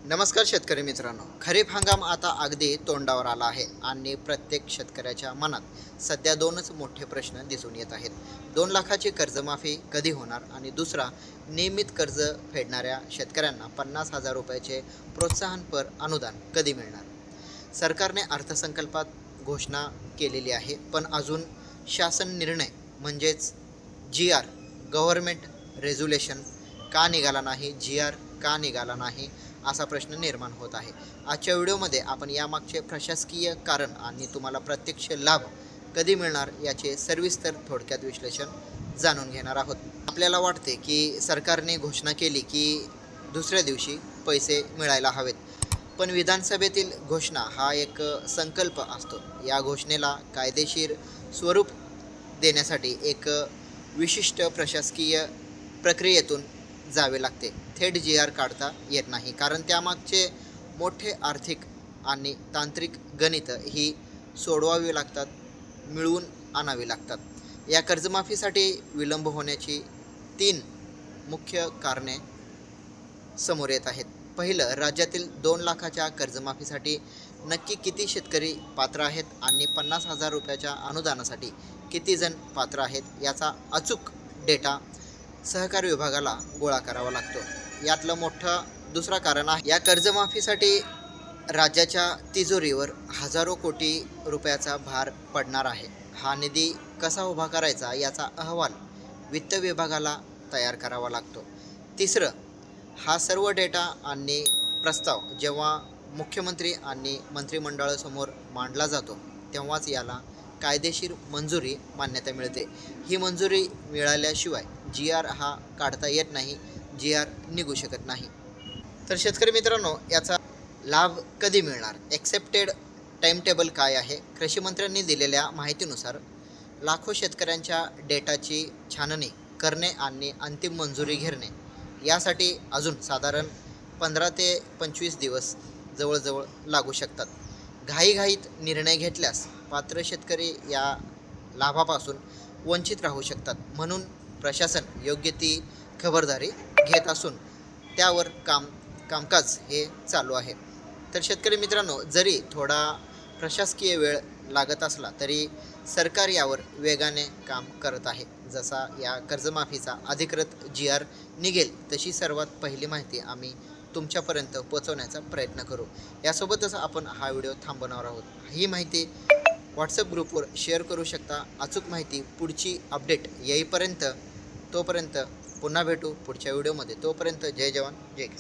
नमस्कार शेतकरी मित्रांनो, खरीप हंगाम आता अगदी तोंडावर आला आहे आणि प्रत्येक शेतकऱ्याच्या मनात सध्या दोनच मोठे प्रश्न दिसून येत आहेत. 2 लाखाची कर्जमाफी कधी होणार आणि दुसरा, नियमित कर्ज फेडणाऱ्या शेतकऱ्यांना 50,000 रुपयाचे प्रोत्साहनपर अनुदान कधी मिळणार. सरकारने अर्थसंकल्पात घोषणा केलेली आहे, पण अजून शासन निर्णय म्हणजेच जी आर, गव्हर्मेंट रेझोल्युशन का निघाला नाही, जी आर का निघाला नाही, असा प्रश्न निर्माण होत आहे. आजच्या व्हिडिओमध्ये आपण यामागचे प्रशासकीय कारण आणि तुम्हाला प्रत्यक्ष लाभ कधी मिळणार याचे सविस्तर थोडक्यात विश्लेषण जाणून घेणार आहोत. आपल्याला वाटते की सरकारने घोषणा केली की दुसऱ्या दिवशी पैसे मिळायला हवेत, पण विधानसभेतील घोषणा हा एक संकल्प असतो. या घोषणेला कायदेशीर स्वरूप देण्यासाठी एक विशिष्ट प्रशासकीय प्रक्रियेतून जावे लागते. थेट जी आर काढता येत नाही, कारण त्यामागचे मोठे आर्थिक आणि तांत्रिक गणित ही सोडवावी लागतात, मिळवून आणावी लागतात. या कर्जमाफीसाठी विलंब होण्याची 3 मुख्य कारणे समोर येत आहेत. पहिलं, राज्यातील 2 लाखाच्या कर्जमाफीसाठी नक्की किती शेतकरी पात्र आहेत आणि 50,000 रुपयाच्या अनुदानासाठी किती जण पात्र आहेत याचा अचूक डेटा सहकार विभागाला गोळा करावा लागतो. यातलं मोठं दुसरं कारण आहे, या कर्जमाफीसाठी राज्याच्या तिजोरीवर हजारो कोटी रुपयाचा भार पडणार आहे. हा निधी कसा उभा करायचा याचा अहवाल वित्त विभागाला तयार करावा लागतो. तिसरं, हा सर्व डेटा आणि प्रस्ताव जेव्हा मुख्यमंत्री आणि मंत्रिमंडळासमोर मांडला जातो तेव्हाच याला कायदेशीर मंजुरी, मान्यता मिळते. ही मंजुरी मिळाल्याशिवाय जी आर हा काढता येत नाही, जी आर निघू शकत नाही. तर शेतकरी मित्रांनो, याचा लाभ कधी मिळणार, एक्सेप्टेड टाईमटेबल काय आहे. कृषी मंत्र्यांनी दिलेल्या माहितीनुसार लाखो शेतकऱ्यांच्या डेटाची छाननी करणे आणि अंतिम मंजुरी घेणे यासाठी अजून साधारण 15 ते 25 दिवस जवळजवळ लागू शकतात. घाईघाईत निर्णय घेतल्यास पात्र शेतकरी या लाभापासून वंचित राहू शकतात. म्हणून प्रशासन योग्य ती खबरदारी घेत असून त्यावर कामकाज हे चालू आहे. तर शेतकरी मित्रांनो, जरी थोडा प्रशासकीय वेळ लागत असला तरी सरकार यावर वेगाने काम करत आहे. जसा या कर्जमाफीचा अधिकृत जी आर निघेल तशी सर्वात पहिली माहिती आम्ही तुमच्यापर्यंत पोहोचवण्याचा प्रयत्न करू. यासोबतच आपण हा व्हिडिओ थांबवणार आहोत. ही माहिती व्हॉट्सअप ग्रुपवर शेअर करू शकता. अचूक माहिती पुढची अपडेट येईपर्यंत, तोपर्यंत पुन्हा भेटू पुढच्या व्हिडिओमध्ये. तोपर्यंत जय जवान जय किसान.